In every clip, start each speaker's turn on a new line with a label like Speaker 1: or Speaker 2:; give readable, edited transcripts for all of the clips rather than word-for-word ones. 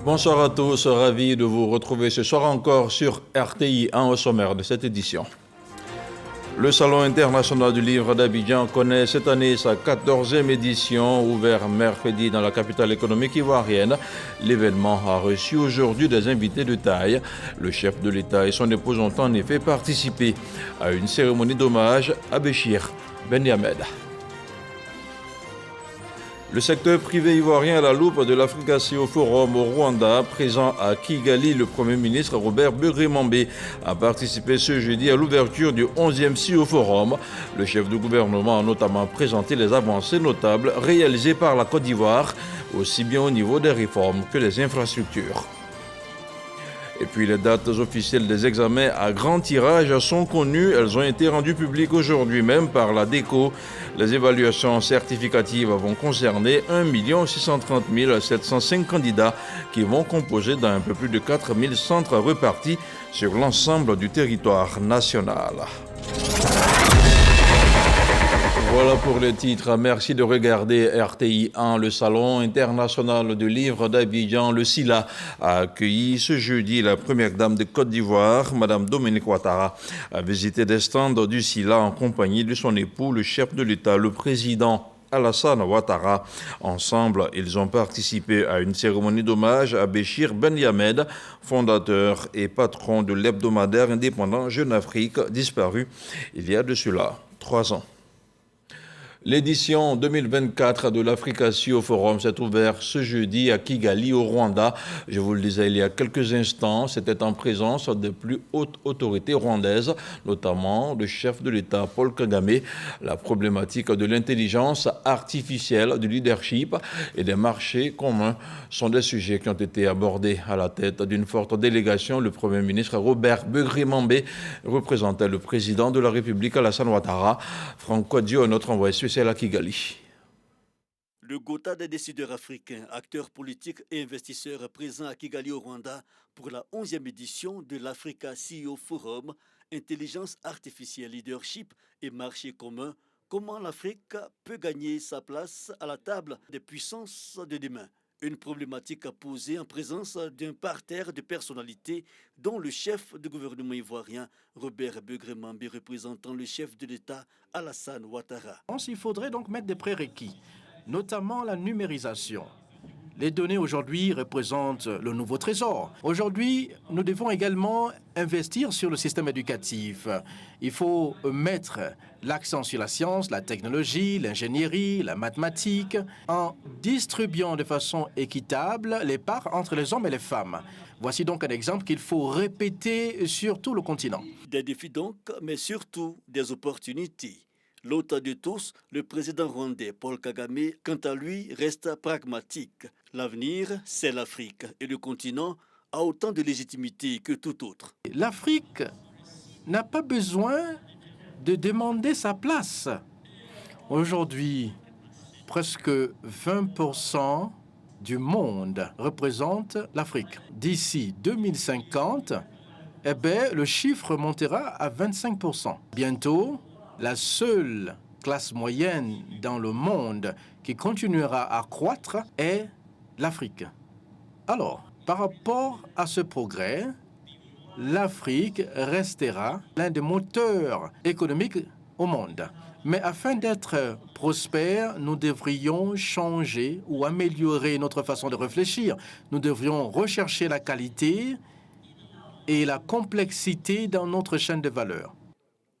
Speaker 1: Bonsoir à tous, ravi de vous retrouver ce soir encore sur RTI 1 au sommaire de cette édition. Le Salon international du livre d'Abidjan connaît cette année sa 14e édition, ouvert mercredi dans la capitale économique ivoirienne. L'événement a reçu aujourd'hui des invités de taille. Le chef de l'État et son épouse ont en effet participé à une cérémonie d'hommage à Béchir Ben Yamed. Le secteur privé ivoirien à la loupe de l'Africa CEO Forum au Rwanda, présent à Kigali, le Premier ministre Robert Begré-Mambé a participé ce jeudi à l'ouverture du 11e CEO Forum. Le chef du gouvernement a notamment présenté les avancées notables réalisées par la Côte d'Ivoire, aussi bien au niveau des réformes que des infrastructures. Et puis les dates officielles des examens à grand tirage sont connues. Elles ont été rendues publiques aujourd'hui même par la DECO. Les évaluations certificatives vont concerner 1 630 705 candidats qui vont composer dans un peu plus de 4 000 centres repartis sur l'ensemble du territoire national. Voilà pour les titres. Merci de regarder RTI 1. Le Salon international du livre d'Abidjan, le SILA, a accueilli ce jeudi la première dame de Côte d'Ivoire, Madame Dominique Ouattara, a visité des stands du SILA en compagnie de son époux, le chef de l'État, le président Alassane Ouattara. Ensemble, ils ont participé à une cérémonie d'hommage à Béchir Ben Yamed, fondateur et patron de l'hebdomadaire indépendant Jeune Afrique, disparu il y a de cela 3 ans. L'édition 2024 de l'Africa CEO Forum s'est ouverte ce jeudi à Kigali, au Rwanda. Je vous le disais il y a quelques instants, c'était en présence des plus hautes autorités rwandaises, notamment le chef de l'État Paul Kagame. La problématique de l'intelligence artificielle, du leadership et des marchés communs sont des sujets qui ont été abordés à la tête d'une forte délégation. Le Premier ministre Robert Begré-Mambé représentait le président de la République Alassane Ouattara. Franck Kouadio, notre envoyé spécial à Kigali.
Speaker 2: Le Gotha des décideurs africains, acteurs politiques et investisseurs présents à Kigali au Rwanda pour la 11e édition de l'Africa CEO Forum, Intelligence artificielle, leadership et marché commun, comment l'Afrique peut gagner sa place à la table des puissances de demain. Une problématique posée en présence d'un parterre de personnalités dont le chef du gouvernement ivoirien, Robert Begré-Mambé, représentant le chef de l'État, Alassane Ouattara.
Speaker 3: Il faudrait donc mettre des prérequis, notamment la numérisation. Les données aujourd'hui représentent le nouveau trésor. Aujourd'hui, nous devons également investir sur le système éducatif. Il faut mettre l'accent sur la science, la technologie, l'ingénierie, la mathématique, en distribuant de façon équitable les parts entre les hommes et les femmes. Voici donc un exemple qu'il faut répéter sur tout le continent.
Speaker 2: Des défis donc, mais surtout des opportunités. L'hôte de tous, le président rwandais Paul Kagame, quant à lui, reste pragmatique. L'avenir, c'est l'Afrique et le continent a autant de légitimité que tout autre.
Speaker 3: L'Afrique n'a pas besoin de demander sa place. Aujourd'hui, presque 20% du monde représente l'Afrique. D'ici 2050, le chiffre montera à 25%. Bientôt, la seule classe moyenne dans le monde qui continuera à croître est l'Afrique. Alors, par rapport à ce progrès, l'Afrique restera l'un des moteurs économiques au monde. Mais afin d'être prospère, nous devrions changer ou améliorer notre façon de réfléchir. Nous devrions rechercher la qualité et la complexité dans notre chaîne de valeur.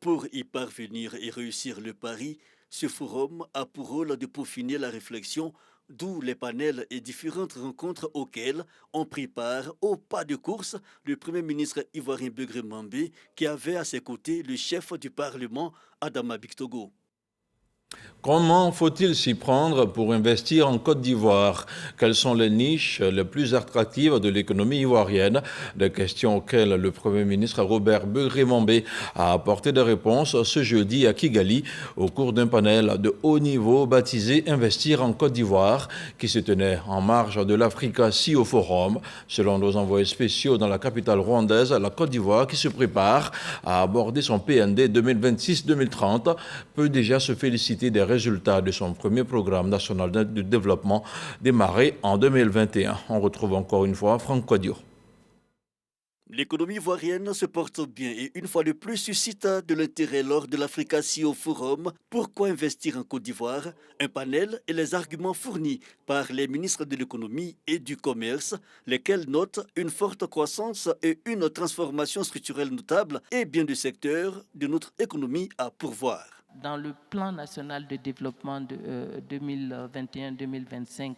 Speaker 2: Pour y parvenir et réussir le pari, ce forum a pour rôle de peaufiner la réflexion, d'où les panels et différentes rencontres auxquelles ont pris part au pas de course le Premier ministre ivoirien Begré-Mambé qui avait à ses côtés le chef du Parlement Adama Bictogo.
Speaker 1: Comment faut-il s'y prendre pour investir en Côte d'Ivoire? Quelles sont les niches les plus attractives de l'économie ivoirienne? Des questions auxquelles le Premier ministre Robert Begré-Mambé a apporté des réponses ce jeudi à Kigali au cours d'un panel de haut niveau baptisé Investir en Côte d'Ivoire qui se tenait en marge de l'Africa CEO Forum. Selon nos envoyés spéciaux dans la capitale rwandaise, la Côte d'Ivoire qui se prépare à aborder son PND 2026-2030 peut déjà se féliciter publicité des résultats de son premier programme national de développement démarré en 2021. On retrouve encore une fois Franck Kodio.
Speaker 2: L'économie ivoirienne se porte bien et une fois de plus suscite de l'intérêt lors de l'Africa CEO Forum. Pourquoi investir en Côte d'Ivoire? Un panel et les arguments fournis par les ministres de l'économie et du commerce, lesquels notent une forte croissance et une transformation structurelle notable et bien des secteurs de notre économie à pourvoir.
Speaker 4: Dans le plan national de développement de 2021-2025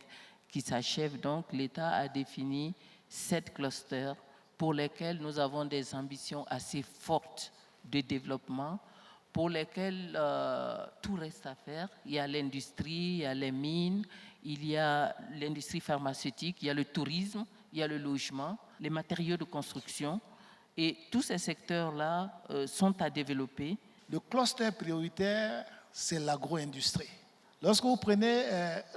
Speaker 4: qui s'achève donc, l'État a défini 7 clusters pour lesquels nous avons des ambitions assez fortes de développement, pour lesquels tout reste à faire. Il y a l'industrie, il y a les mines, il y a l'industrie pharmaceutique, il y a le tourisme, il y a le logement, les matériaux de construction. Et tous ces secteurs-là sont à développer.
Speaker 5: Le cluster prioritaire, c'est l'agro-industrie. Lorsque vous prenez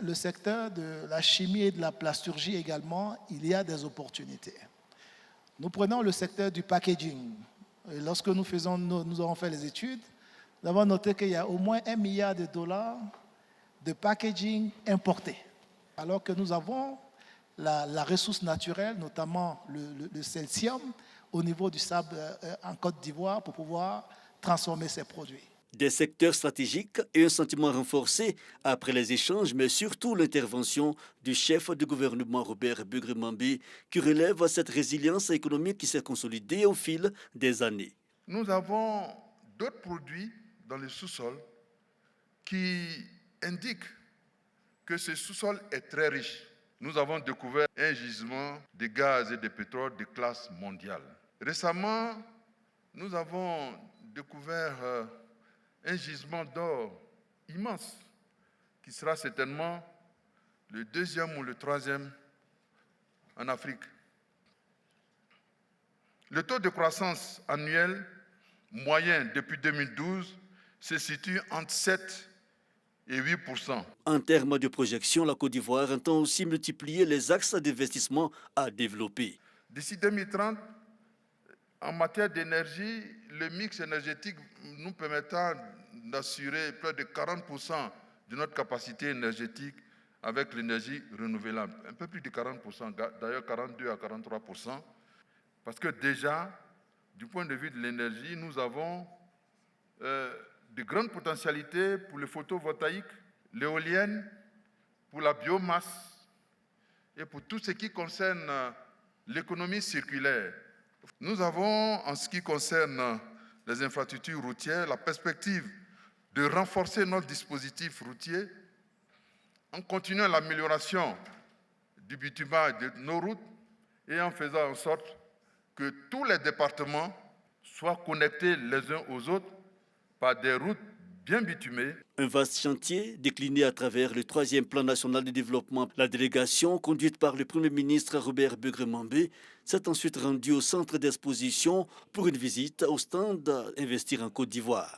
Speaker 5: le secteur de la chimie et de la plasturgie également, il y a des opportunités. Nous prenons le secteur du packaging. Et lorsque nous avons fait les études, nous avons noté qu'il y a au moins $1 milliard de packaging importé. Alors que nous avons la ressource naturelle, notamment le calcium, au niveau du sable en Côte d'Ivoire pour pouvoir transformer ces produits.
Speaker 2: Des secteurs stratégiques et un sentiment renforcé après les échanges, mais surtout l'intervention du chef du gouvernement Robert Begré-Mambé qui relève cette résilience économique qui s'est consolidée au fil des années.
Speaker 6: Nous avons d'autres produits dans le sous-sol qui indiquent que ce sous-sol est très riche. Nous avons découvert un gisement de gaz et de pétrole de classe mondiale. Récemment, nous avons découvert un gisement d'or immense, qui sera certainement le 2e ou le 3e en Afrique. Le taux de croissance annuel moyen depuis 2012 se situe entre 7 et 8%.
Speaker 2: En termes de projection, la Côte d'Ivoire entend aussi multiplier les axes d'investissement à développer.
Speaker 6: D'ici 2030, en matière d'énergie, le mix énergétique nous permettra d'assurer près de 40% de notre capacité énergétique avec l'énergie renouvelable. Un peu plus de 40%, d'ailleurs 42 à 43%. Parce que déjà, du point de vue de l'énergie, nous avons de grandes potentialités pour le photovoltaïque, l'éolienne, pour la biomasse et pour tout ce qui concerne l'économie circulaire. Nous avons, en ce qui concerne les infrastructures routières, la perspective de renforcer notre dispositif routier en continuant l'amélioration du bitumage de nos routes et en faisant en sorte que tous les départements soient connectés les uns aux autres par des routes bien bitumées.
Speaker 2: Un vaste chantier décliné à travers le 3e plan national de développement. La délégation, conduite par le Premier ministre Robert Begré-Mambé, s'est ensuite rendue au centre d'exposition pour une visite au stand Investir en Côte d'Ivoire.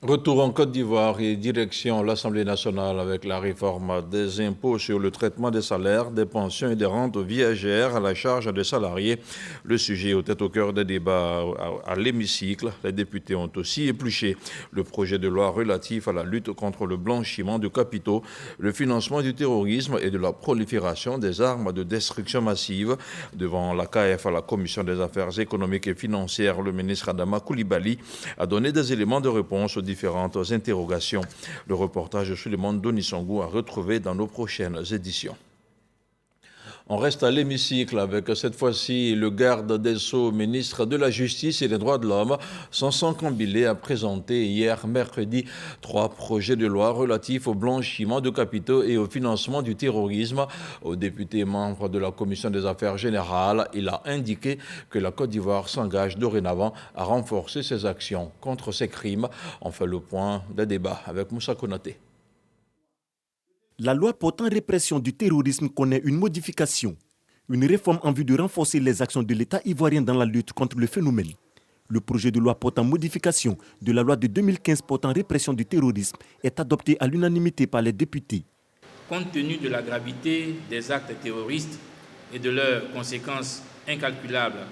Speaker 1: Retour en Côte d'Ivoire et direction l'Assemblée nationale avec la réforme des impôts sur le traitement des salaires, des pensions et des rentes viagères à la charge des salariés. Le sujet était au cœur des débats à l'hémicycle. Les députés ont aussi épluché le projet de loi relatif à la lutte contre le blanchiment de capitaux, le financement du terrorisme et de la prolifération des armes de destruction massive. Devant la KF, à la Commission des affaires économiques et financières, le ministre Adama Coulibaly a donné des éléments de réponse aux différentes interrogations. Le reportage de Suleiman Donisongou à retrouver dans nos prochaines éditions. On reste à l'hémicycle avec cette fois-ci le garde des Sceaux, ministre de la Justice et des Droits de l'Homme. Sanson Kambilé a présenté hier mercredi 3 projets de loi relatifs au blanchiment de capitaux et au financement du terrorisme. Aux députés membres de la Commission des affaires générales, il a indiqué que la Côte d'Ivoire s'engage dorénavant à renforcer ses actions contre ces crimes. On fait le point des débats avec Moussa Konaté.
Speaker 7: La loi portant répression du terrorisme connaît une modification, une réforme en vue de renforcer les actions de l'État ivoirien dans la lutte contre le phénomène. Le projet de loi portant modification de la loi de 2015 portant répression du terrorisme est adopté à l'unanimité par les députés.
Speaker 8: Compte tenu de la gravité des actes terroristes et de leurs conséquences incalculables,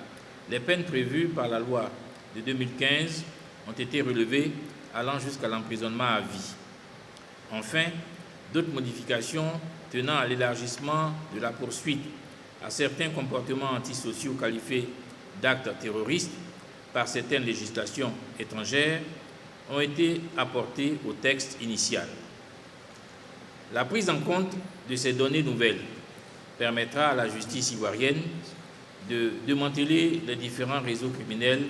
Speaker 8: les peines prévues par la loi de 2015 ont été relevées allant jusqu'à l'emprisonnement à vie. Enfin, d'autres modifications tenant à l'élargissement de la poursuite à certains comportements antisociaux qualifiés d'actes terroristes par certaines législations étrangères ont été apportées au texte initial. La prise en compte de ces données nouvelles permettra à la justice ivoirienne de démanteler les différents réseaux criminels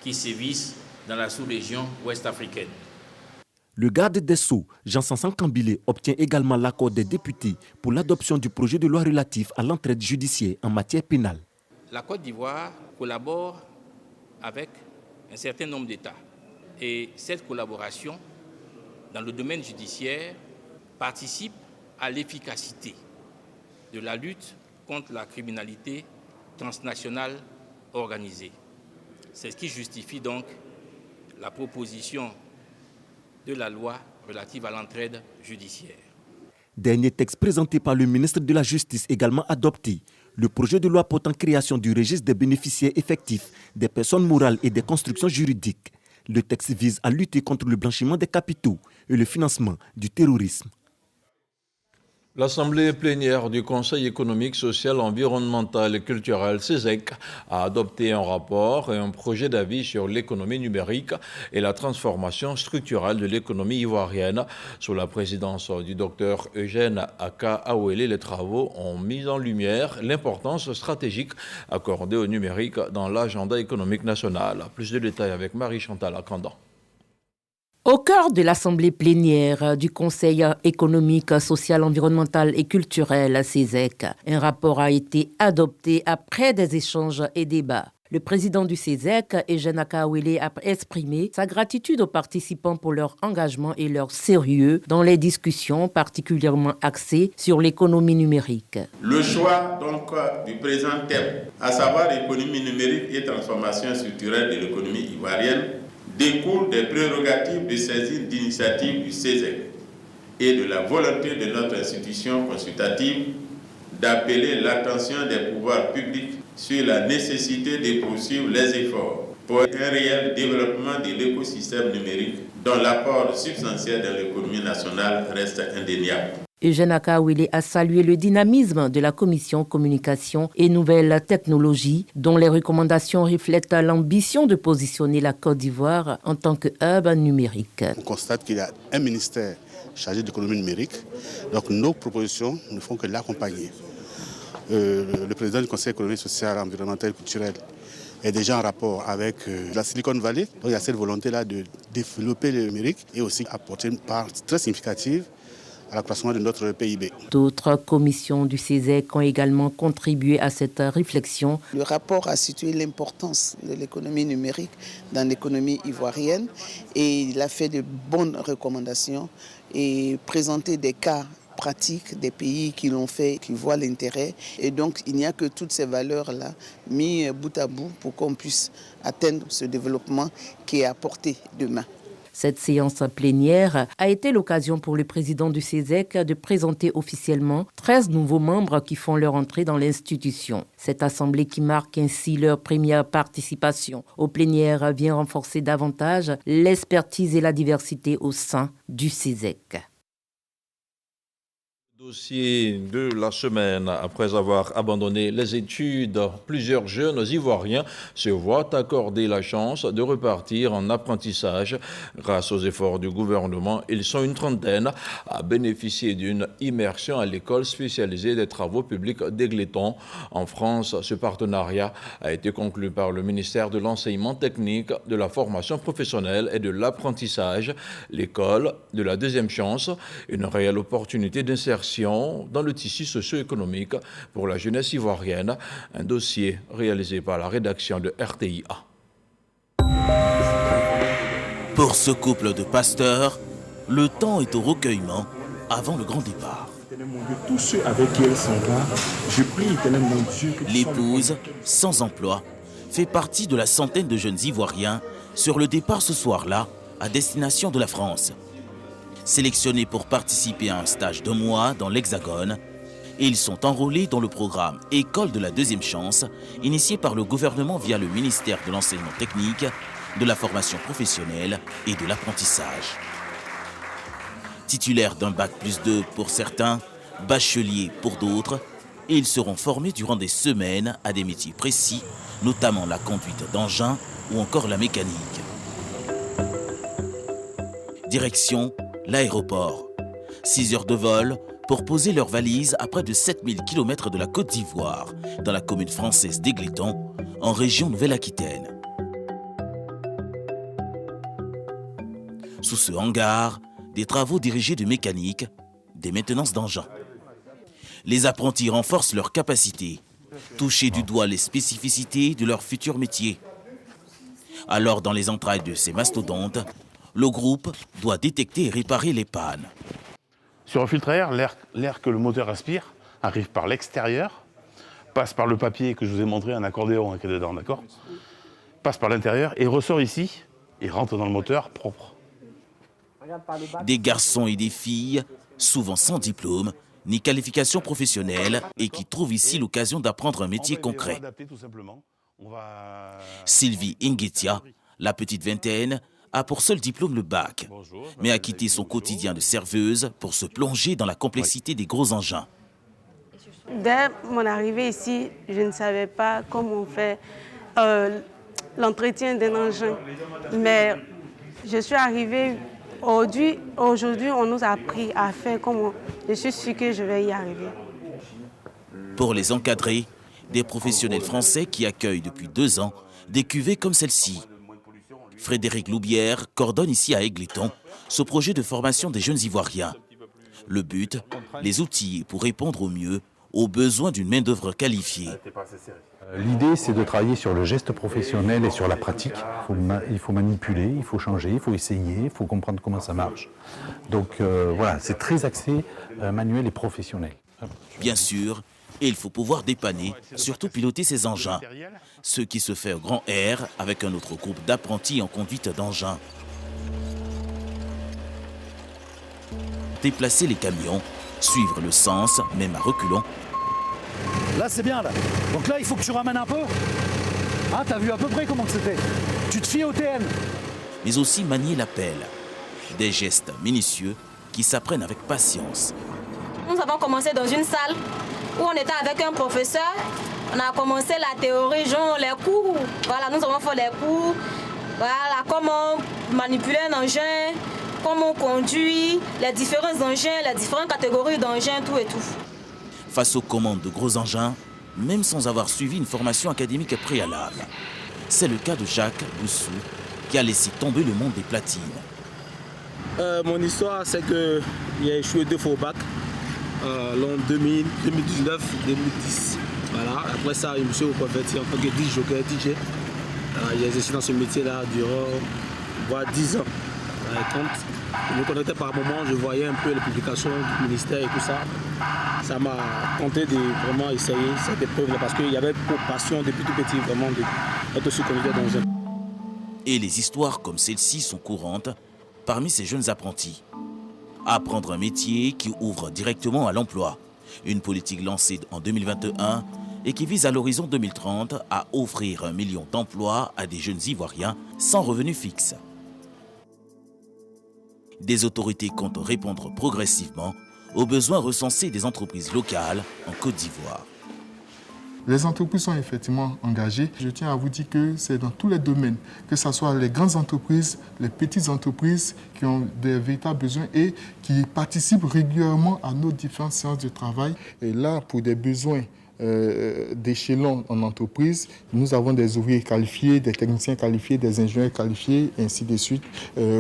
Speaker 8: qui sévissent dans la sous-région ouest-africaine.
Speaker 7: Le garde des Sceaux, Jean-Sansan Kambilé, obtient également l'accord des députés pour l'adoption du projet de loi relatif à l'entraide judiciaire en matière pénale.
Speaker 8: La Côte d'Ivoire collabore avec un certain nombre d'États. Et cette collaboration dans le domaine judiciaire participe à l'efficacité de la lutte contre la criminalité transnationale organisée. C'est ce qui justifie donc la proposition de la loi relative à l'entraide judiciaire.
Speaker 7: Dernier texte présenté par le ministre de la Justice, également adopté, le projet de loi portant création du registre des bénéficiaires effectifs des personnes morales et des constructions juridiques. Le texte vise à lutter contre le blanchiment des capitaux et le financement du terrorisme.
Speaker 1: L'Assemblée plénière du Conseil économique, social, environnemental et culturel, CESEC, a adopté un rapport et un projet d'avis sur l'économie numérique et la transformation structurelle de l'économie ivoirienne. Sous la présidence du docteur Eugène Aka Awele, les travaux ont mis en lumière l'importance stratégique accordée au numérique dans l'agenda économique national. Plus de détails avec Marie-Chantal Akandan.
Speaker 9: Au cœur de l'Assemblée plénière du Conseil économique, social, environnemental et culturel, CESEC, un rapport a été adopté après des échanges et débats. Le président du CESEC, Eugène Aka Awele, a exprimé sa gratitude aux participants pour leur engagement et leur sérieux dans les discussions particulièrement axées sur l'économie numérique.
Speaker 10: Le choix donc du présent thème, à savoir économie numérique et transformation structurelle de l'économie ivoirienne, découle des prérogatives de saisine d'initiative du CESEC et de la volonté de notre institution consultative d'appeler l'attention des pouvoirs publics sur la nécessité de poursuivre les efforts pour un réel développement de l'écosystème numérique dont l'apport substantiel dans l'économie nationale reste indéniable.
Speaker 9: Eugène Aka Awele a salué le dynamisme de la Commission Communication et Nouvelles Technologies, dont les recommandations reflètent l'ambition de positionner la Côte d'Ivoire en tant que hub numérique.
Speaker 11: On constate qu'il y a un ministère chargé de l'économie numérique, donc nos propositions ne font que l'accompagner. Le président du Conseil économique, social, environnemental et culturel est déjà en rapport avec la Silicon Valley. Donc il y a cette volonté-là de développer le numérique et aussi apporter une part très significative à l'accroissement de notre PIB.
Speaker 9: D'autres commissions du CESEC ont également contribué à cette réflexion.
Speaker 12: Le rapport a situé l'importance de l'économie numérique dans l'économie ivoirienne et il a fait de bonnes recommandations et présenté des cas pratiques des pays qui l'ont fait, qui voient l'intérêt. Et donc, il n'y a que toutes ces valeurs-là mises bout à bout pour qu'on puisse atteindre ce développement qui est à portée de main.
Speaker 9: Cette séance plénière a été l'occasion pour le président du CESEC de présenter officiellement 13 nouveaux membres qui font leur entrée dans l'institution. Cette assemblée qui marque ainsi leur première participation aux plénières vient renforcer davantage l'expertise et la diversité au sein du CESEC.
Speaker 1: Dossier de la semaine. Après avoir abandonné les études, plusieurs jeunes Ivoiriens se voient accorder la chance de repartir en apprentissage. Grâce aux efforts du gouvernement, ils sont une trentaine à bénéficier d'une immersion à l'école spécialisée des travaux publics d'Égletons. En France, ce partenariat a été conclu par le ministère de l'Enseignement technique, de la formation professionnelle et de l'apprentissage. L'école de la deuxième chance, une réelle opportunité d'insertion dans le tissu socio-économique pour la jeunesse ivoirienne, un dossier réalisé par la rédaction de RTIA.
Speaker 13: Pour ce couple de pasteurs, le temps est au recueillement avant le grand départ.
Speaker 14: Tous ceux avec qui elle s'en va, je prie, éternel mon Dieu, que
Speaker 13: l'épouse, sans emploi, fait partie de la centaine de jeunes Ivoiriens sur le départ ce soir-là à destination de la France. Sélectionnés pour participer à un stage d'1 mois dans l'Hexagone, ils sont enrôlés dans le programme École de la deuxième chance, initié par le gouvernement via le ministère de l'Enseignement technique de la formation professionnelle et de l'apprentissage. Titulaires d'un bac+2 pour certains, bacheliers pour d'autres, et ils seront formés durant des semaines à des métiers précis, notamment la conduite d'engins ou encore la mécanique. Direction l'aéroport. 6 heures de vol pour poser leurs valises à près de 7000 km de la Côte d'Ivoire, dans la commune française d'Égletons, en région Nouvelle-Aquitaine. Sous ce hangar, des travaux dirigés de mécanique, des maintenances d'engins. Les apprentis renforcent leurs capacités, toucher du doigt les spécificités de leur futur métier. Alors, dans les entrailles de ces mastodontes, le groupe doit détecter et réparer les pannes.
Speaker 15: Sur un filtre à air, l'air que le moteur aspire arrive par l'extérieur, passe par le papier que je vous ai montré, un accordéon qui est dedans, d'accord ? Passe par l'intérieur et ressort ici et rentre dans le moteur propre.
Speaker 13: Des garçons et des filles, souvent sans diplôme, ni qualification professionnelle, et qui trouvent ici l'occasion d'apprendre un métier concret. Sylvie Ingetia, la petite vingtaine, a pour seul diplôme le bac, mais a quitté son quotidien de serveuse pour se plonger dans la complexité des gros engins.
Speaker 16: Dès mon arrivée ici, je ne savais pas comment on fait l'entretien d'un engin, mais je suis arrivée. Aujourd'hui, on nous a appris à faire comment. Je suis sûre que je vais y arriver.
Speaker 13: Pour les encadrer, des professionnels français qui accueillent depuis 2 ans des cuvées comme celle-ci. Frédéric Loubière coordonne ici à Égletons ce projet de formation des jeunes Ivoiriens. Le but, les outils pour répondre au mieux aux besoins d'une main-d'œuvre qualifiée.
Speaker 17: L'idée, c'est de travailler sur le geste professionnel et sur la pratique. Il faut manipuler, il faut changer, il faut essayer, il faut comprendre comment ça marche. Donc voilà, c'est très axé manuel et professionnel.
Speaker 13: Bien sûr, et il faut pouvoir dépanner, surtout piloter ces engins. Ce qui se fait au grand air avec un autre groupe d'apprentis en conduite d'engins. Déplacer les camions, suivre le sens, même à reculons.
Speaker 18: Là, c'est bien, là. Donc là, il faut que tu ramènes un peu. Ah, t'as vu à peu près comment c'était. Tu te fies au TN.
Speaker 13: Mais aussi manier la pelle. Des gestes minutieux qui s'apprennent avec patience.
Speaker 19: Nous avons commencé dans une salle où on était avec un professeur. On a commencé la théorie, genre les cours. Voilà, nous avons fait les cours. Voilà, comment manipuler un engin, comment on conduit, les différents engins, les différentes catégories d'engins, tout et tout.
Speaker 13: Face aux commandes de gros engins, même sans avoir suivi une formation académique préalable. C'est le cas de Jacques Boussou, qui a laissé tomber le monde des platines.
Speaker 20: Mon histoire, c'est que j'ai échoué 2 fois au bac, l'an 2000, 2019, 2010. Voilà. Après ça, je me suis reconverti en tant que DJ. J'ai exercé dans ce métier-là durant 10 ans. Quand je me connectais par moment, je voyais un peu les publications du ministère et tout ça. Ça m'a tenté de vraiment essayer cette épreuve-là parce qu'il y avait pour passion depuis tout petit vraiment d'être aussi conducteur d'engin.
Speaker 13: Et les histoires comme celle-ci sont courantes parmi ces jeunes apprentis. Apprendre un métier qui ouvre directement à l'emploi. Une politique lancée en 2021 et qui vise à l'horizon 2030 à offrir 1 million d'emplois à des jeunes Ivoiriens sans revenu fixe. Des autorités comptent répondre progressivement aux besoins recensés des entreprises locales en Côte d'Ivoire.
Speaker 21: Les entreprises sont effectivement engagées. Je tiens à vous dire que c'est dans tous les domaines, que ce soit les grandes entreprises, les petites entreprises qui ont des véritables besoins et qui participent régulièrement à nos différentes séances de travail. Et là, pour des besoins d'échelon en entreprise, nous avons des ouvriers qualifiés, des techniciens qualifiés, des ingénieurs qualifiés, et ainsi de suite,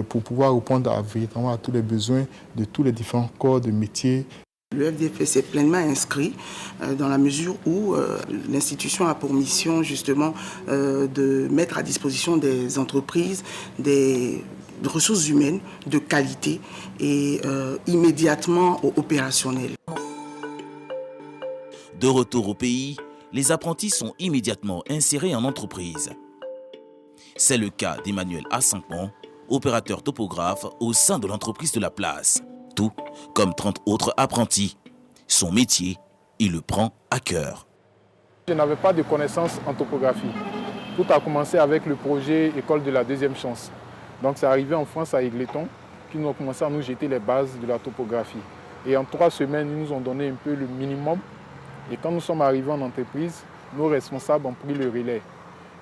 Speaker 21: pour pouvoir répondre véritablement à tous les besoins de tous les différents corps de métiers.
Speaker 12: Le FDP s'est pleinement inscrit dans la mesure où l'institution a pour mission justement de mettre à disposition des entreprises des ressources humaines de qualité et immédiatement opérationnelles.
Speaker 13: De retour au pays, les apprentis sont immédiatement insérés en entreprise. C'est le cas d'Emmanuel Assampon, opérateur topographe au sein de l'entreprise de la place. Tout comme 30 autres apprentis. Son métier, il le prend à cœur.
Speaker 22: Je n'avais pas de connaissances en topographie.
Speaker 21: Tout a commencé avec le projet École de la deuxième chance. Donc c'est arrivé en France à Égletons, qui nous ont commencé à nous jeter les bases de la topographie. Et en 3 semaines, ils nous ont donné un peu le minimum. Et quand nous sommes arrivés en entreprise, nos responsables ont pris le relais.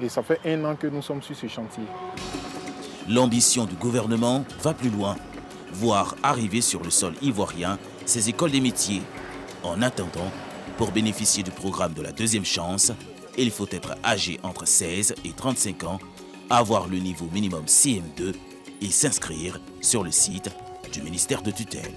Speaker 21: Et ça fait 1 an que nous sommes sur ce chantier.
Speaker 13: L'ambition du gouvernement va plus loin, voir arriver sur le sol ivoirien ces écoles des métiers. En attendant, pour bénéficier du programme de la deuxième chance, il faut être âgé entre 16 et 35 ans, avoir le niveau minimum CM2 et s'inscrire sur le site du ministère de tutelle.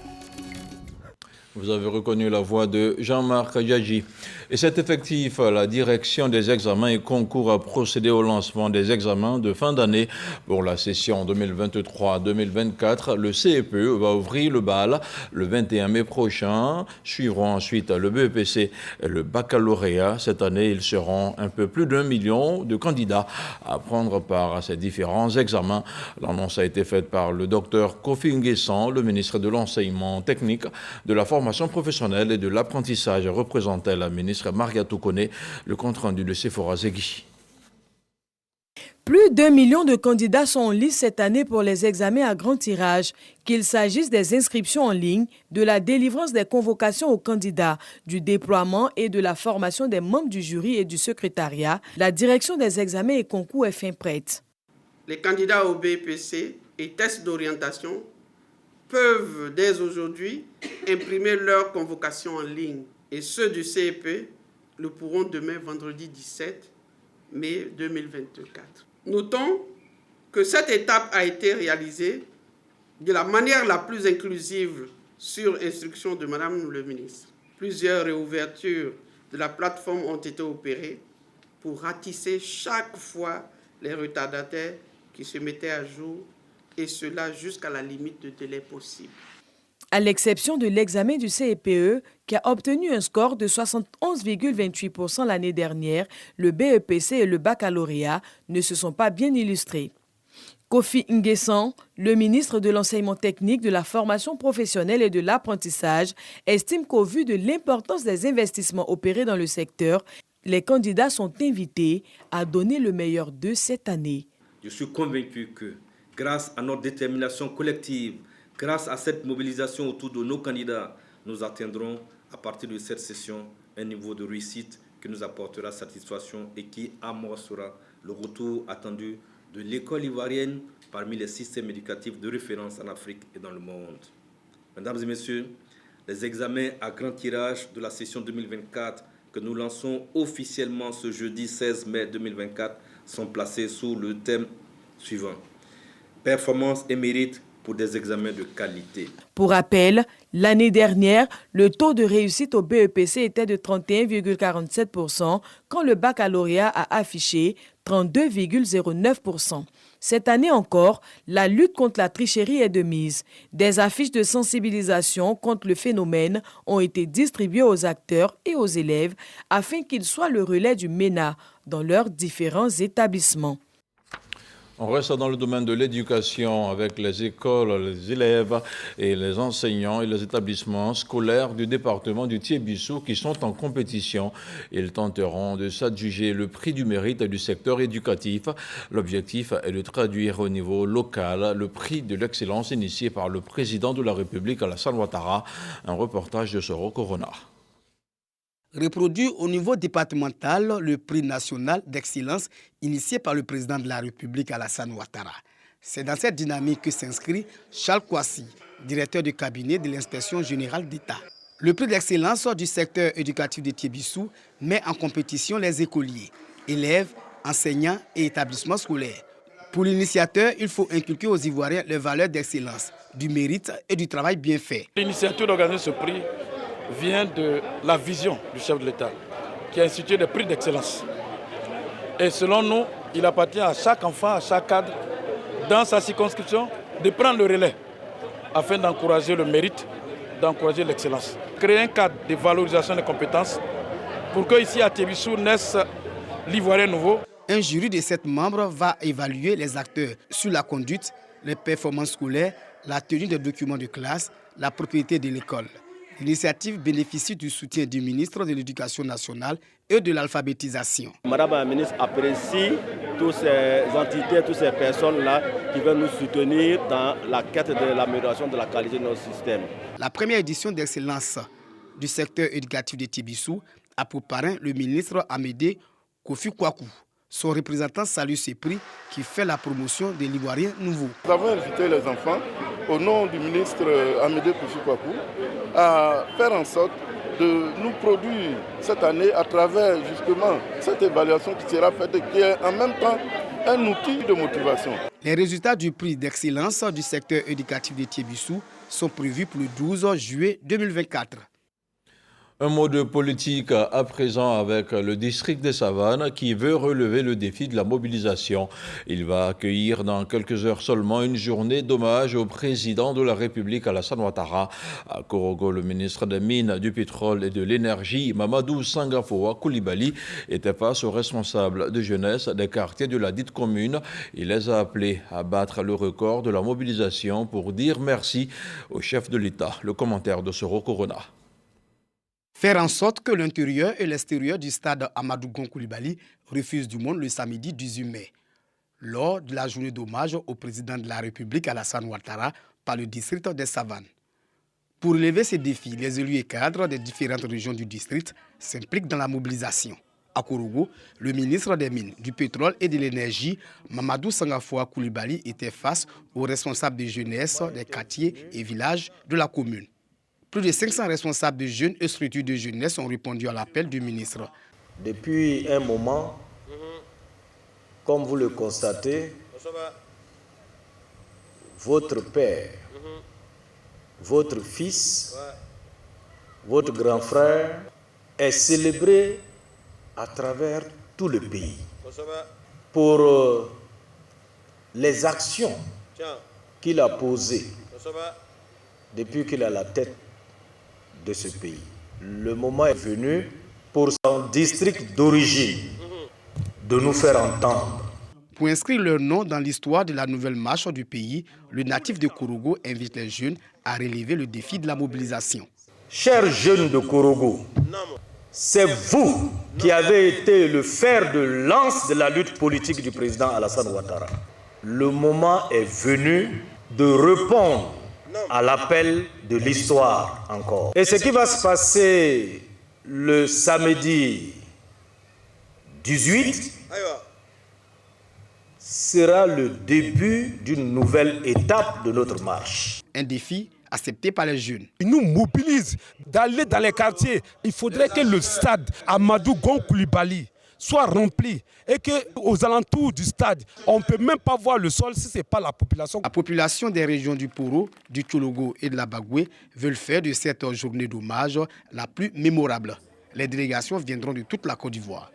Speaker 1: Vous avez reconnu la voix de Jean-Marc Djadji. Et cet effectif, la direction des examens et concours a procédé au lancement des examens de fin d'année pour la session 2023-2024. Le CEPE va ouvrir le bal le 21 mai prochain. Suivront ensuite le BEPC et le baccalauréat. Cette année, ils seront un peu plus d'1 million de candidats à prendre part à ces différents examens. L'annonce a été faite par le docteur Kofi Nguessan, le ministre de l'Enseignement technique, de la formation professionnelle et de l'apprentissage, représentait la ministre Mariatou Kone, le compte-rendu de Sephora Zegui.
Speaker 3: Plus d'1 million de candidats sont en lice cette année pour les examens à grand tirage, qu'il s'agisse des inscriptions en ligne, de la délivrance des convocations aux candidats, du déploiement et de la formation des membres du jury et du secrétariat. La direction des examens et concours est fin prête.
Speaker 22: Les candidats au BEPC et tests d'orientation peuvent dès aujourd'hui imprimer leur convocation en ligne. Et ceux du CEP le pourront demain, vendredi 17 mai 2024. Notons que cette étape a été réalisée de la manière la plus inclusive sur instruction de Madame le ministre. Plusieurs réouvertures de la plateforme ont été opérées pour ratisser chaque fois les retardataires qui se mettaient à jour, et cela jusqu'à la limite de délai possible.
Speaker 3: À l'exception de l'examen du CEPE, qui a obtenu un score de 71,28% l'année dernière, le BEPC et le baccalauréat ne se sont pas bien illustrés. Kofi Nguessan, le ministre de l'Enseignement technique, de la formation professionnelle et de l'apprentissage, estime qu'au vu de l'importance des investissements opérés dans le secteur, les candidats sont invités à donner le meilleur d'eux cette année.
Speaker 23: Je suis convaincu que, grâce à notre détermination collective, grâce à cette mobilisation autour de nos candidats, nous atteindrons à partir de cette session un niveau de réussite qui nous apportera satisfaction et qui amorcera le retour attendu de l'école ivoirienne parmi les systèmes éducatifs de référence en Afrique et dans le monde. Mesdames et messieurs, les examens à grand tirage de la session 2024 que nous lançons officiellement ce jeudi 16 mai 2024 sont placés sous le thème suivant: performance et mérite pour des examens de qualité.
Speaker 3: Pour rappel, l'année dernière, le taux de réussite au BEPC était de 31,47%, quand le baccalauréat a affiché 32,09%. Cette année encore, la lutte contre la tricherie est de mise. Des affiches de sensibilisation contre le phénomène ont été distribuées aux acteurs et aux élèves afin qu'ils soient le relais du MENA dans leurs différents établissements.
Speaker 1: On reste dans le domaine de l'éducation avec les écoles, les élèves et les enseignants et les établissements scolaires du département du Thiès-Bissau qui sont en compétition. Ils tenteront de s'adjuger le prix du mérite du secteur éducatif. L'objectif est de traduire au niveau local le prix de l'excellence initié par le président de la République, Alassane Ouattara. Un reportage de Soro Corona.
Speaker 24: Reproduit au niveau départemental le prix national d'excellence initié par le président de la République, Alassane Ouattara. C'est dans cette dynamique que s'inscrit Charles Kouassi, directeur du cabinet de l'inspection générale d'État. Le prix d'excellence du secteur éducatif de Thiès-Bissau met en compétition les écoliers, élèves, enseignants et établissements scolaires. Pour l'initiateur, il faut inculquer aux Ivoiriens les valeurs d'excellence, du mérite et du travail bien fait.
Speaker 25: L'initiative d'organiser ce prix vient de la vision du chef de l'État, qui a institué des prix d'excellence. Et selon nous, il appartient à chaque enfant, à chaque cadre, dans sa circonscription, de prendre le relais afin d'encourager le mérite, d'encourager l'excellence. Créer un cadre de valorisation des compétences pour que ici à Thiès-Bissau naisse l'Ivoirien nouveau.
Speaker 24: Un jury de 7 membres va évaluer les acteurs sur la conduite, les performances scolaires, la tenue des documents de classe, la propriété de l'école. L'initiative bénéficie du soutien du ministre de l'Éducation nationale et de l'alphabétisation.
Speaker 2: Madame la ministre apprécie toutes ces entités, toutes ces personnes-là qui veulent nous soutenir dans la quête de l'amélioration de la qualité de notre système.
Speaker 24: La première édition d'excellence du secteur éducatif de Tibissou a pour parrain le ministre Amédée Kofi Kwaku. Son représentant salue ce prix qui fait la promotion de l'Ivoirien nouveau.
Speaker 4: Nous avons invité les enfants, au nom du ministre Amédée Kofi Kwaku, à faire en sorte de nous produire cette année à travers justement cette évaluation qui sera faite et qui est en même temps un outil de motivation.
Speaker 24: Les résultats du prix d'excellence du secteur éducatif de Tibissou sont prévus pour le 12 juillet 2024.
Speaker 1: Un mot de politique à présent avec le district des Savanes qui veut relever le défi de la mobilisation. Il va accueillir dans quelques heures seulement une journée d'hommage au président de la République Alassane Ouattara. À Korogo, le ministre des Mines, du Pétrole et de l'Énergie, Mamadou Sangafoa Koulibaly, était face aux responsables de jeunesse des quartiers de la dite commune. Il les a appelés à battre le record de la mobilisation pour dire merci au chef de l'État. Le commentaire de Soro Corona.
Speaker 24: Faire en sorte que l'intérieur et l'extérieur du stade Amadou Gon Koulibaly refusent du monde le samedi 18 mai, lors de la journée d'hommage au président de la République Alassane Ouattara par le district des Savanes. Pour relever ces défis, les élus et cadres des différentes régions du district s'impliquent dans la mobilisation. À Korogo, le ministre des Mines, du Pétrole et de l'Énergie, Mamadou Sangafoa Koulibaly, était face aux responsables de jeunesse des quartiers et villages de la commune. Plus de 500 responsables de jeunes et structures de jeunesse ont répondu à l'appel du ministre.
Speaker 5: Depuis un moment, comme vous le constatez, votre père, votre fils, votre grand frère est célébré à travers tout le pays pour les actions qu'il a posées depuis qu'il a la tête de ce pays. Le moment est venu pour son district d'origine de nous faire entendre.
Speaker 24: Pour inscrire leur nom dans l'histoire de la nouvelle marche du pays, le natif de Korogo invite les jeunes à relever le défi de la mobilisation.
Speaker 5: Chers jeunes de Korogo, c'est vous qui avez été le fer de lance de la lutte politique du président Alassane Ouattara. Le moment est venu de répondre à l'appel de l'histoire encore. Et ce qui va se passer le samedi 18 sera le début d'une nouvelle étape de notre marche.
Speaker 24: Un défi accepté par les jeunes.
Speaker 6: Ils nous mobilisent d'aller dans les quartiers. Il faudrait que le stade Amadou Gon Koulibaly soit rempli et qu'aux alentours du stade, on ne peut même pas voir le sol si ce n'est pas la population.
Speaker 24: La population des régions du Poro, du Tchologo et de la Bagoué veulent faire de cette journée d'hommage la plus mémorable. Les délégations viendront de toute la Côte d'Ivoire.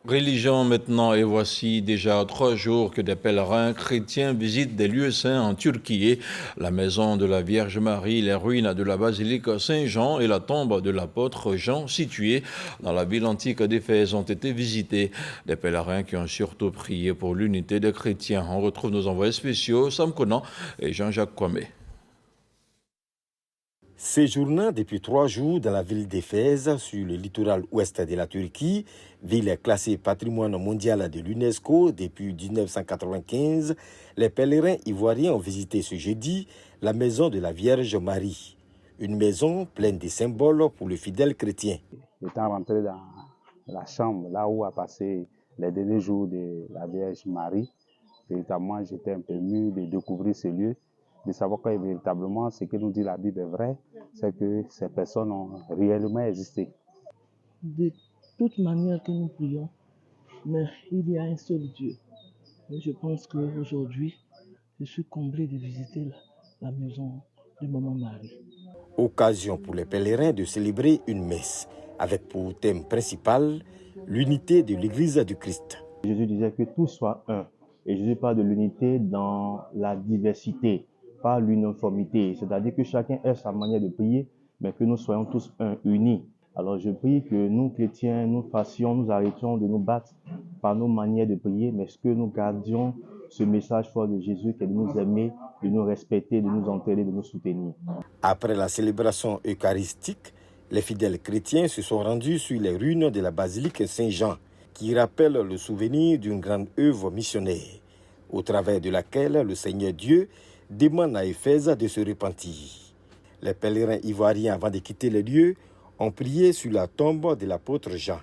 Speaker 1: Religion maintenant, et voici déjà 3 jours que des pèlerins chrétiens visitent des lieux saints en Turquie. La maison de la Vierge Marie, les ruines de la basilique Saint-Jean et la tombe de l'apôtre Jean située dans la ville antique d'Éphèse ont été visités. Des pèlerins qui ont surtout prié pour l'unité des chrétiens. On retrouve nos envoyés spéciaux, Sam Conan et Jean-Jacques Kwame.
Speaker 8: Séjournant depuis 3 jours dans la ville d'Éphèse, sur le littoral ouest de la Turquie, ville classée patrimoine mondial de l'UNESCO depuis 1995, les pèlerins ivoiriens ont visité ce jeudi la maison de la Vierge Marie, une maison pleine de symboles pour le fidèle chrétien.
Speaker 26: Étant rentré dans la chambre, là où a passé les derniers jours de la Vierge Marie, véritablement j'étais un peu ému de découvrir ce lieu, de savoir que véritablement ce que nous dit la Bible est vrai, c'est que ces personnes ont réellement existé.
Speaker 27: De toute manière que nous prions, mais il y a un seul Dieu. Et je pense qu'aujourd'hui, je suis comblé de visiter la maison de Maman Marie.
Speaker 8: Occasion pour les pèlerins de célébrer une messe, avec pour thème principal l'unité de l'Église du Christ.
Speaker 26: Jésus disait que tout soit un, et Jésus parle de l'unité dans la diversité, pas l'uniformité, c'est-à-dire que chacun ait sa manière de prier, mais que nous soyons tous unis. Alors je prie que nous, chrétiens, nous arrêtions de nous battre par nos manières de prier, mais que nous gardions ce message fort de Jésus qui est de nous aimer de nous respecter, de nous entraider, de nous soutenir.
Speaker 8: Après la célébration eucharistique, les fidèles chrétiens se sont rendus sur les ruines de la basilique Saint-Jean, qui rappelle le souvenir d'une grande œuvre missionnaire, au travers de laquelle le Seigneur Dieu demande à Éphèse de se repentir. Les pèlerins ivoiriens, avant de quitter les lieux, ont prié sur la tombe de l'apôtre Jean.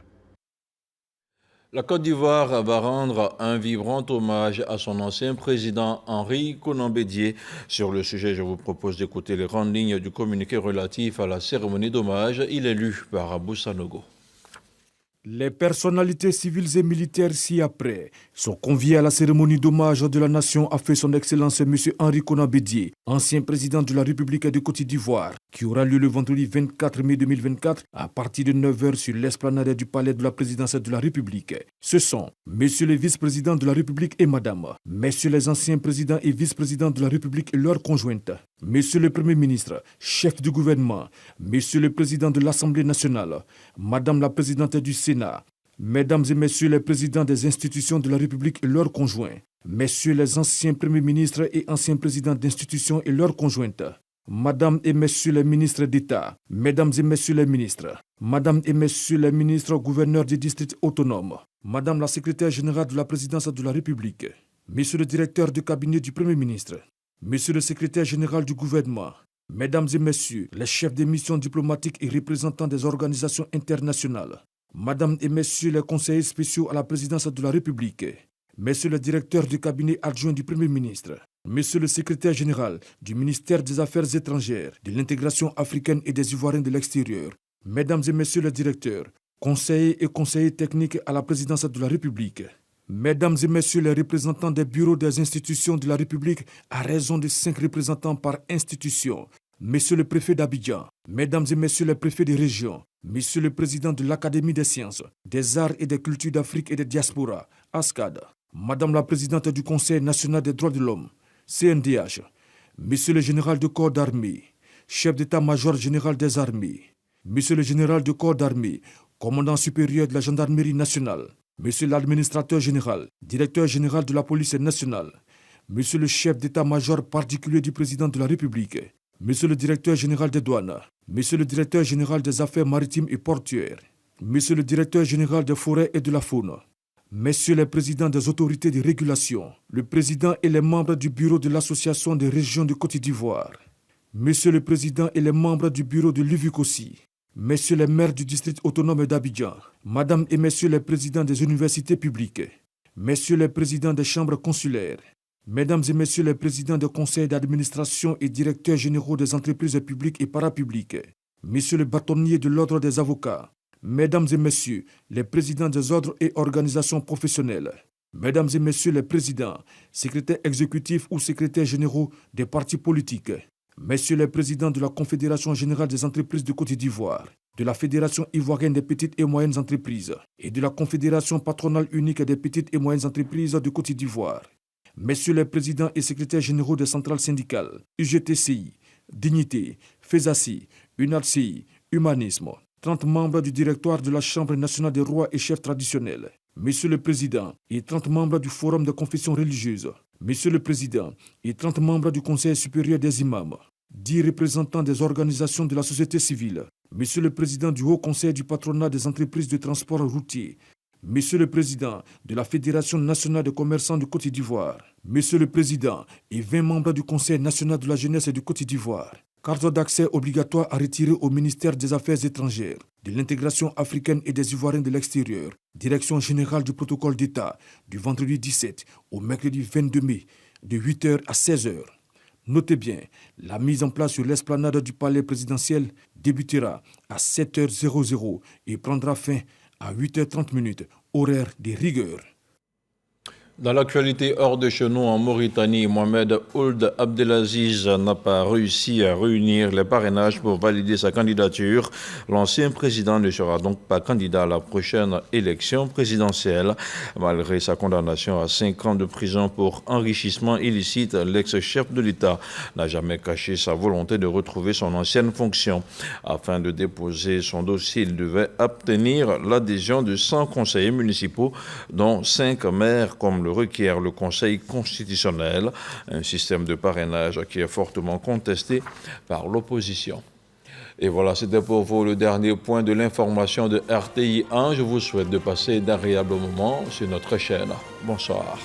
Speaker 1: La Côte d'Ivoire va rendre un vibrant hommage à son ancien président Henri Konan Bédié. Sur le sujet, je vous propose d'écouter les grandes lignes du communiqué relatif à la cérémonie d'hommage. Il est lu par Abou Sanogo.
Speaker 7: Les personnalités civiles et militaires ci-après sont conviées à la cérémonie d'hommage de la nation à fait son Excellence M. Henri Konan Bédié, ancien président de la République de Côte d'Ivoire, qui aura lieu le vendredi 24 mai 2024 à partir de 9h sur l'esplanade du palais de la présidence de la République. Ce sont Messieurs les vice-présidents de la République et Madame, Messieurs les anciens présidents et vice-présidents de la République et leurs conjointes, Monsieur le Premier ministre, chef du gouvernement, Monsieur le Président de l'Assemblée nationale, Madame la Présidente du Sénat, Mesdames et Messieurs les présidents des institutions de la République et leurs conjoints, Messieurs les anciens Premiers ministres et anciens présidents d'institutions et leurs conjointes, Madame et Messieurs les ministres d'État, Mesdames et Messieurs les ministres, Madame et Messieurs les ministres gouverneurs des districts autonomes, Madame la secrétaire générale de la présidence de la République, Monsieur le directeur du cabinet du Premier ministre, Monsieur le secrétaire général du gouvernement, Mesdames et Messieurs les chefs des missions diplomatiques et représentants des organisations internationales, Madame et Messieurs les conseillers spéciaux à la présidence de la République, Monsieur le directeur du cabinet adjoint du Premier ministre, Monsieur le secrétaire général du ministère des Affaires étrangères, de l'intégration africaine et des Ivoiriens de l'extérieur, Mesdames et Messieurs les directeurs, conseillers et conseillers techniques à la présidence de la République, Mesdames et Messieurs les représentants des bureaux des institutions de la République à raison de 5 représentants par institution, Monsieur le préfet d'Abidjan, Mesdames et Messieurs les préfets des régions, Monsieur le président de l'Académie des sciences, des arts et des cultures d'Afrique et des diasporas, ASCAD, Madame la présidente du Conseil national des droits de l'homme, CNDH, Monsieur le général de corps d'armée, chef d'état-major général des armées, Monsieur le général de corps d'armée, commandant supérieur de la gendarmerie nationale, Monsieur l'administrateur général, directeur général de la police nationale, Monsieur le chef d'état-major particulier du président de la République, Monsieur le directeur général des douanes, Monsieur le directeur général des affaires maritimes et portuaires, Monsieur le directeur général des forêts et de la faune, Messieurs les présidents des autorités de régulation, le président et les membres du bureau de l'Association des régions de Côte d'Ivoire, Monsieur le président et les membres du bureau de l'UVICOSI, Messieurs les maires du district autonome d'Abidjan, Madame et Messieurs les présidents des universités publiques, Messieurs les présidents des chambres consulaires, Mesdames et Messieurs les présidents des conseils d'administration et directeurs généraux des entreprises publiques et parapubliques, Messieurs les bâtonniers de l'ordre des avocats, Mesdames et Messieurs les présidents des ordres et organisations professionnelles, Mesdames et Messieurs les présidents, secrétaires exécutifs ou secrétaires généraux des partis politiques, Messieurs les présidents de la Confédération générale des entreprises de Côte d'Ivoire, de la Fédération ivoirienne des petites et moyennes entreprises et de la Confédération patronale unique des petites et moyennes entreprises de Côte d'Ivoire, Messieurs les présidents et secrétaires généraux des centrales syndicales, UGTCI, Dignité, FESACI, UNALCI, Humanisme, 30 membres du directoire de la Chambre nationale des rois et chefs traditionnels, Monsieur le Président et 30 membres du Forum de confession religieuse, Monsieur le Président et 30 membres du Conseil supérieur des imams, 10 représentants des organisations de la société civile, Monsieur le Président du Haut Conseil du patronat des entreprises de transport routier, Monsieur le Président de la Fédération nationale des commerçants de Côte d'Ivoire, Monsieur le Président et 20 membres du Conseil national de la jeunesse de Côte d'Ivoire, carte d'accès obligatoire à retirer au ministère des Affaires étrangères, de l'intégration africaine et des Ivoiriens de l'extérieur, Direction générale du protocole d'État, du vendredi 17 au mercredi 22 mai, de 8h à 16h. Notez bien, la mise en place sur l'esplanade du palais présidentiel débutera à 7h00 et prendra fin à 8h30, horaire de rigueur.
Speaker 1: Dans l'actualité hors de chez nous en Mauritanie, Mohamed Ould Abdelaziz n'a pas réussi à réunir les parrainages pour valider sa candidature. L'ancien président ne sera donc pas candidat à la prochaine élection présidentielle. Malgré sa condamnation à 5 ans de prison pour enrichissement illicite, l'ex-chef de l'État n'a jamais caché sa volonté de retrouver son ancienne fonction. Afin de déposer son dossier, il devait obtenir l'adhésion de 100 conseillers municipaux, dont 5 maires comme comme le requiert le Conseil constitutionnel, un système de parrainage qui est fortement contesté par l'opposition. Et voilà, c'était pour vous le dernier point de l'information de RTI 1. Je vous souhaite de passer d'agréables moments sur notre chaîne. Bonsoir.